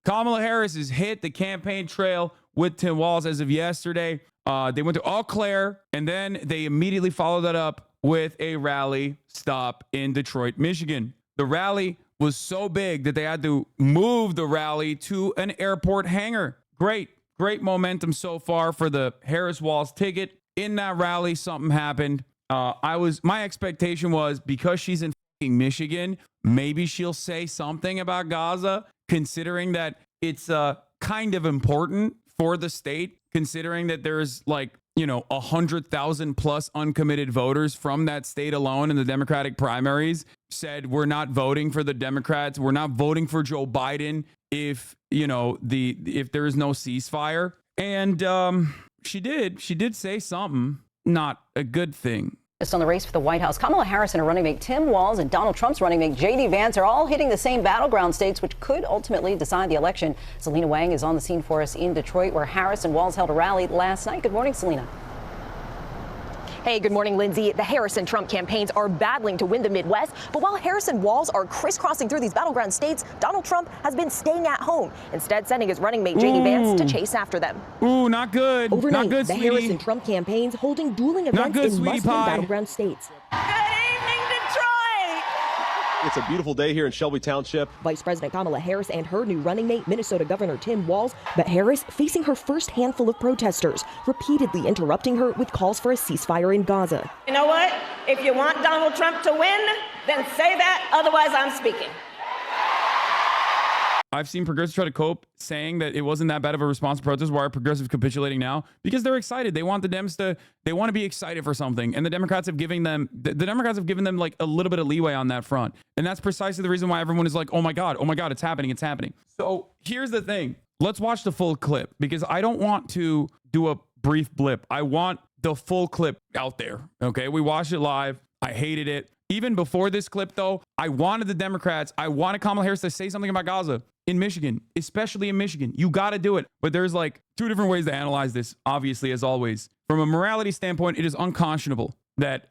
Kamala Harris has hit the campaign trail with Tim Walz as of yesterday. They went to Eau Claire, and then they immediately followed that up with a rally stop in Detroit, Michigan. The rally was so big that they had to move the rally to an airport hangar. Great momentum so far for the Harris-Walz ticket. In that rally, something happened. My expectation was, because she's in Michigan, maybe she'll say something about Gaza, considering that it's kind of important for the state, considering that there's 100,000 plus uncommitted voters from that state alone in the Democratic primaries said, we're not voting for the Democrats. We're not voting for Joe Biden if there is no ceasefire. And she did say something, not a good thing. On the race for the White House, Kamala Harris and her running mate Tim Walz and Donald Trump's running mate J.D. Vance are all hitting the same battleground states, which could ultimately decide the election. Selena Wang is on the scene for us in Detroit, where Harris and Walz held a rally last night. Good morning, Selena. Hey, good morning, Lindsay. The Harris and Trump campaigns are battling to win the Midwest, but while Harris and Walz are crisscrossing through these battleground states, Donald Trump has been staying at home, instead sending his running mate J.D. Vance to chase after them. Ooh, not good. Overnight, not good, the Harris and Trump campaigns holding dueling events in must-win battleground states. It's a beautiful day here in Shelby Township. Vice President Kamala Harris and her new running mate, Minnesota Governor Tim Walz, but Harris facing her first handful of protesters, repeatedly interrupting her with calls for a ceasefire in Gaza. You know what? If you want Donald Trump to win, then say that. Otherwise, I'm speaking. I've seen progressives try to cope saying that it wasn't that bad of a response to protests. Why are progressives capitulating now? Because they're excited. They want the Dems they want to be excited for something. And the Democrats have given them, like a little bit of leeway on that front. And that's precisely the reason why everyone is like, oh my God, it's happening. So here's the thing. Let's watch the full clip, because I don't want to do a brief blip. I want the full clip out there. Okay. We watched it live. I hated it. Even before this clip, though, I wanted Kamala Harris to say something about Gaza in Michigan, especially in Michigan. You got to do it. But there's two different ways to analyze this, obviously, as always. From a morality standpoint, it is unconscionable that,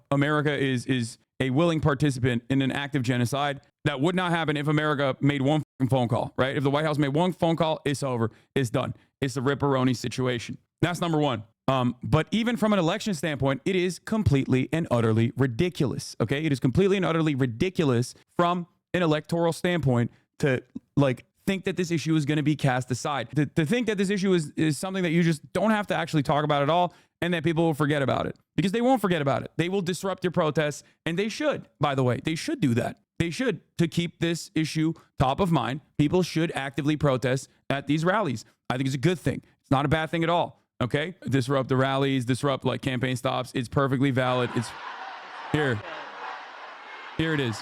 America is a willing participant in an act of genocide. That would not happen if America made one phone call, right? If the White House made one phone call, it's over. It's done. It's a ripperoni situation. That's number one. But even from an election standpoint, it is completely and utterly ridiculous. Okay. It is completely and utterly ridiculous from an electoral standpoint to think that this issue is going to be cast aside, to think that this issue is something that you just don't have to actually talk about at all, and that people will forget about it, because they won't forget about it. They will disrupt your protests, and they should, by the way, they should do that. They should, to keep this issue top of mind. People should actively protest at these rallies. I think it's a good thing. It's not a bad thing at all. Okay, disrupt the rallies, disrupt campaign stops. It's perfectly valid. It's here. Here it is.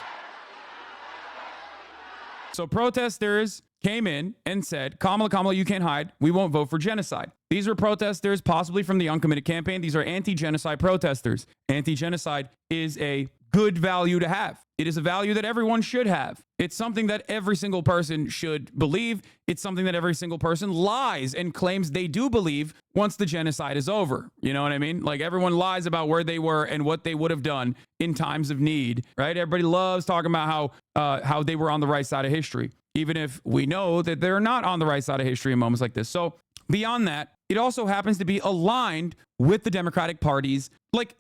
So protesters came in and said, Kamala, you can't hide. We won't vote for genocide. These are protesters possibly from the uncommitted campaign. These are anti-genocide protesters. Anti-genocide is a good value to have. It is a value that everyone should have. It's something that every single person should believe. It's something that every single person lies and claims they do believe once the genocide is over. You know what I mean? Everyone lies about where they were and what they would have done in times of need, right? Everybody loves talking about how they were on the right side of history, even if we know that they're not on the right side of history in moments like this. So beyond that, it also happens to be aligned with the Democratic Party's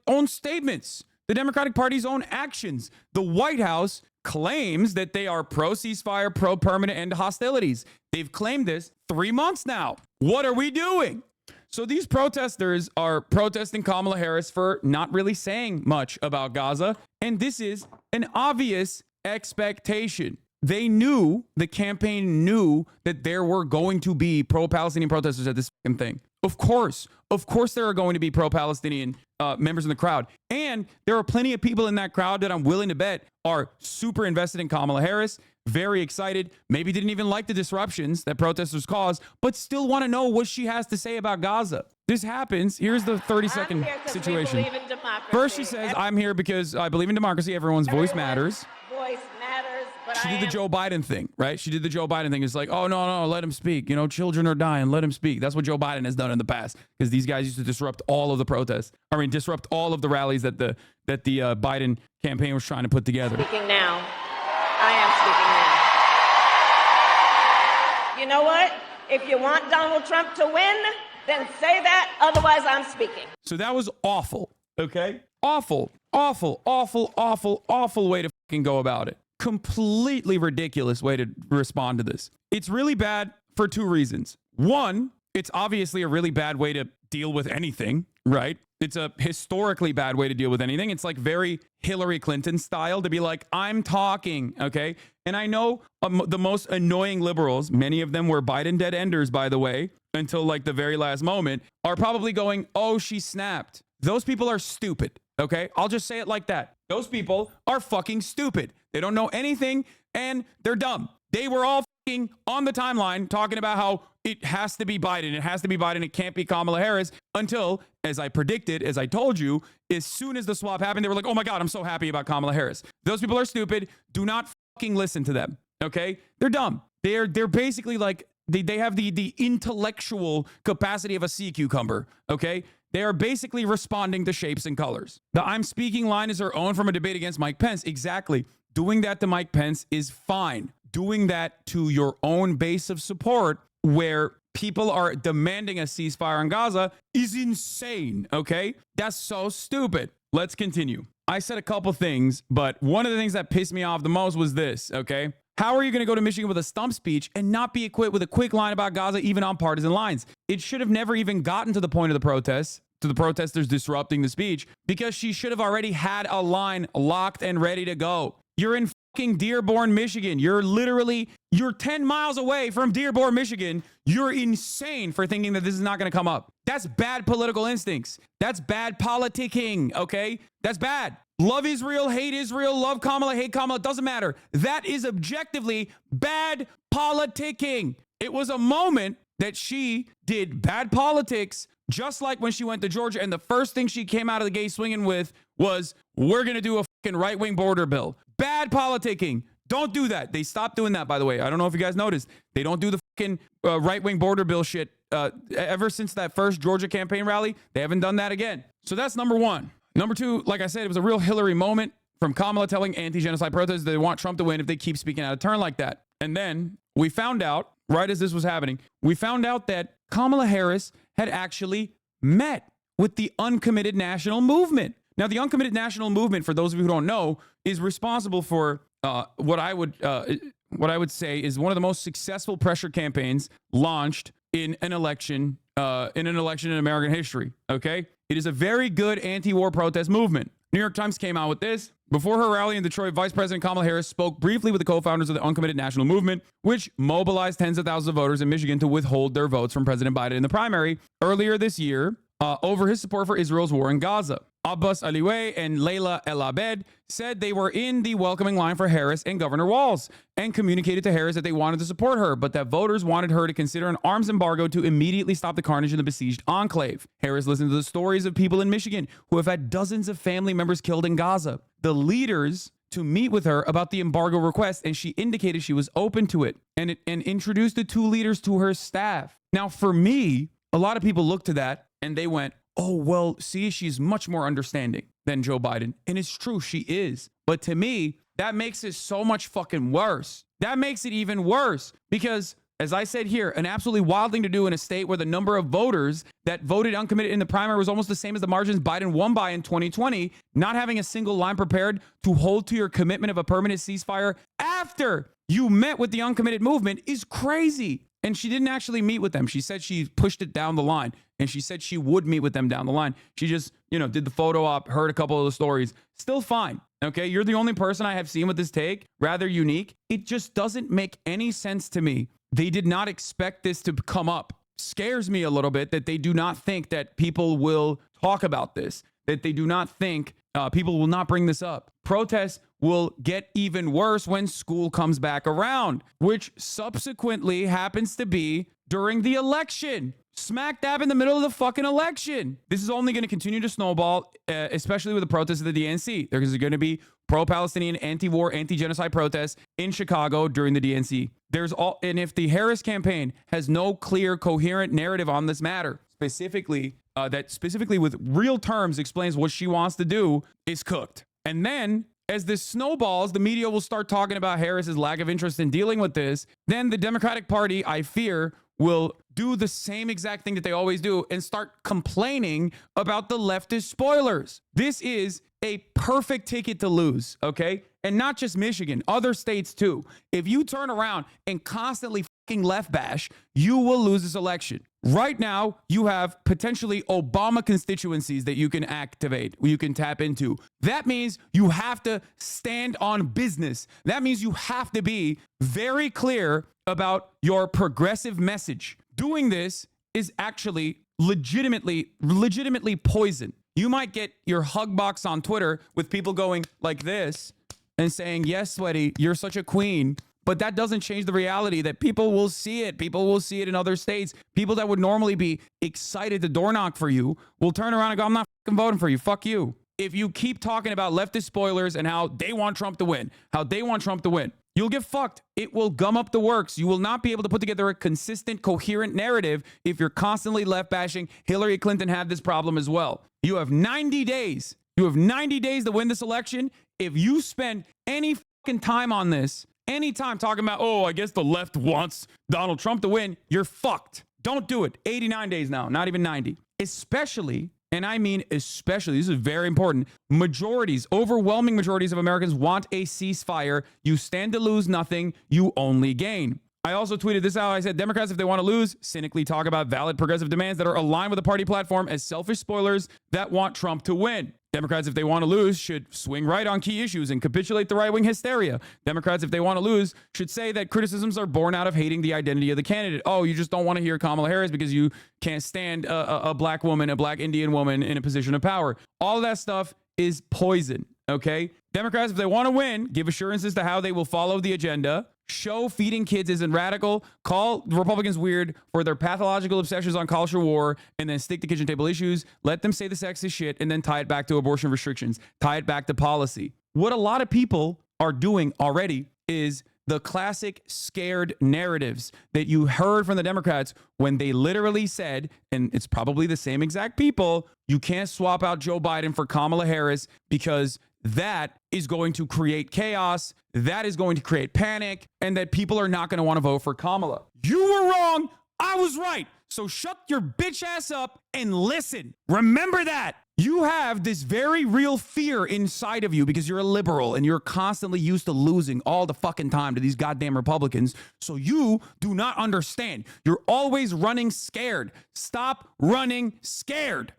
own statements. The Democratic Party's own actions. The White House claims that they are pro-ceasefire, pro-permanent end hostilities. They've claimed this 3 months now. What are we doing? So these protesters are protesting Kamala Harris for not really saying much about Gaza. And this is an obvious expectation. They knew, the campaign knew, that there were going to be pro-Palestinian protesters at this thing. Of course there are going to be pro-Palestinian members in the crowd. And there are plenty of people in that crowd that I'm willing to bet are super invested in Kamala Harris, very excited, maybe didn't even like the disruptions that protesters cause, but still want to know what she has to say about Gaza. This happens. Here's the 30-second situation. First, she says, I'm here because I believe in democracy. Everyone's voice matters. Voice matters, but she did the Joe Biden thing, right? She did the Joe Biden thing. It's like, oh, no, let him speak. Children are dying. Let him speak. That's what Joe Biden has done in the past, because these guys used to disrupt all of the protests. Disrupt all of the rallies that the Biden campaign was trying to put together. Speaking now. I am speaking now. you know what? If you want Donald Trump to win, then say that. Otherwise, I'm speaking. So that was awful. Okay. Awful, awful, awful, awful, awful way to fucking go about it. Completely ridiculous way to respond to this. It's really bad for two reasons. One, it's obviously a really bad way to deal with anything, right? It's a historically bad way to deal with anything. It's like very Hillary Clinton style to be like, I'm talking, okay? And I know the most annoying liberals, many of them were Biden dead enders, by the way, until like the very last moment, are probably going, oh, she snapped. Those people are stupid, okay? I'll just say it like that. Those people are fucking stupid. They don't know anything and they're dumb. They were all fucking on the timeline talking about how it has to be Biden. It has to be Biden. It can't be Kamala Harris until, as I predicted, as I told you, as soon as the swap happened, they were like, oh my God, I'm so happy about Kamala Harris. Those people are stupid. Do not fucking listen to them, okay? They're dumb. They're basically like, they have the intellectual capacity of a sea cucumber, okay? They are basically responding to shapes and colors. The I'm speaking line is their own from a debate against Mike Pence. Exactly. Doing that to Mike Pence is fine. Doing that to your own base of support where people are demanding a ceasefire in Gaza is insane, okay? That's so stupid. Let's continue. I said a couple things, but one of the things that pissed me off the most was this, okay? How are you going to go to Michigan with a stump speech and not be equipped with a quick line about Gaza, even on partisan lines? It should have never even gotten to the point of the protest, to the protesters disrupting the speech, because she should have already had a line locked and ready to go. You're in fucking Dearborn, Michigan. You're 10 miles away from Dearborn, Michigan. You're insane for thinking that this is not going to come up. That's bad political instincts. That's bad politicking, okay? That's bad. Love Israel, love Kamala, hate Kamala, doesn't matter. That is objectively bad politicking. It was a moment that she did bad politics, just like when she went to Georgia, and the first thing she came out of the gate swinging with was, we're going to do a fucking right-wing border bill. Bad politicking. Don't do that. They stopped doing that, by the way. I don't know if you guys noticed. They don't do the fucking right-wing border bill shit ever since that first Georgia campaign rally. They haven't done that again. So that's number one. Number two, like I said, it was a real Hillary moment from Kamala telling anti-genocide protesters they want Trump to win if they keep speaking out of turn like that. And then we found out, right as this was happening, we found out that Kamala Harris had actually met with the uncommitted national movement. Now, the uncommitted national movement, for those of you who don't know, is responsible for what I would say is one of the most successful pressure campaigns launched in an election in American history. Okay, it is a very good anti-war protest movement. New York Times came out with this. Before her rally in Detroit, Vice President Kamala Harris spoke briefly with the co-founders of the Uncommitted National Movement, which mobilized tens of thousands of voters in Michigan to withhold their votes from President Biden in the primary earlier this year over his support for Israel's war in Gaza. Abbas Aliway and Layla El Abed said they were in the welcoming line for Harris and Governor Walz and communicated to Harris that they wanted to support her, but that voters wanted her to consider an arms embargo to immediately stop the carnage in the besieged enclave. Harris listened to the stories of people in Michigan who have had dozens of family members killed in Gaza. The leaders to meet with her about the embargo request, and she indicated she was open to it and introduced the two leaders to her staff. Now, for me, a lot of people looked to that and they went, oh, well, see, she's much more understanding than Joe Biden. And it's true, she is. But to me, that makes it so much fucking worse. That makes it even worse because, as I said here, an absolutely wild thing to do in a state where the number of voters that voted uncommitted in the primary was almost the same as the margins Biden won by in 2020, not having a single line prepared to hold to your commitment of a permanent ceasefire after you met with the uncommitted movement is crazy. And she didn't actually meet with them. She said she pushed it down the line, and she said she would meet with them down the line. She just, did the photo op, heard a couple of the stories. Still fine. Okay, you're the only person I have seen with this take. Rather unique. It just doesn't make any sense to me. They did not expect this to come up. Scares me a little bit that they do not think that people will talk about this, that they do not think people will not bring this up. Protests will get even worse when school comes back around, which subsequently happens to be during the election. Smack dab in the middle of the fucking election. This is only going to continue to snowball, especially with the protests of the DNC. There's going to be pro-Palestinian, anti-war, anti-genocide protests in Chicago during the DNC. And if the Harris campaign has no clear, coherent narrative on this matter, specifically with real terms explains what she wants to do, is cooked. And then as this snowballs, the media will start talking about Harris's lack of interest in dealing with this. Then the Democratic Party, I fear, will do the same exact thing that they always do and start complaining about the leftist spoilers. This is a perfect ticket to lose, okay? And not just Michigan, other states too. If you turn around and constantly fucking left bash, you will lose this election. Right now, you have potentially Obama constituencies that you can activate, you can tap into. That means you have to stand on business. That means you have to be very clear about your progressive message. Doing this is actually legitimately poison. You might get your hug box on Twitter with people going like this and saying, yes, sweaty, you're such a queen. But that doesn't change the reality that people will see it. People will see it in other states. People that would normally be excited to door knock for you will turn around and go, I'm not fucking voting for you. Fuck you. If you keep talking about leftist spoilers and how they want Trump to win, you'll get fucked. It will gum up the works. You will not be able to put together a consistent, coherent narrative if you're constantly left bashing. Hillary Clinton had this problem as well. You have 90 days. You have 90 days to win this election. If you spend any fucking time on this, any time talking about, oh, I guess the left wants Donald Trump to win, you're fucked. Don't do it. 89 days now, not even 90. Especially, and I mean especially, this is very important, majorities, overwhelming majorities of Americans want a ceasefire. You stand to lose nothing, you only gain. I also tweeted this out. I said, Democrats, if they want to lose, cynically talk about valid progressive demands that are aligned with the party platform as selfish spoilers that want Trump to win. Democrats, if they want to lose, should swing right on key issues and capitulate the right-wing hysteria. Democrats, if they want to lose, should say that criticisms are born out of hating the identity of the candidate. Oh, you just don't want to hear Kamala Harris because you can't stand a black woman, a black Indian woman in a position of power. All of that stuff is poison, okay? Democrats, if they want to win, give assurances to how they will follow the agenda. Show feeding kids isn't radical. Call Republicans weird for their pathological obsessions on culture war, and then stick to kitchen table issues. Let them say the sexist shit and then tie it back to abortion restrictions. Tie it back to policy. What a lot of people are doing already is the classic scared narratives that you heard from the Democrats when they literally said, and it's probably the same exact people, you can't swap out Joe Biden for Kamala Harris because that is going to create chaos, that is going to create panic, and that people are not going to want to vote for Kamala. You were wrong. I was right. So shut your bitch ass up and listen. Remember that. You have this very real fear inside of you because you're a liberal and you're constantly used to losing all the fucking time to these goddamn Republicans. So you do not understand. You're always running scared. Stop running scared.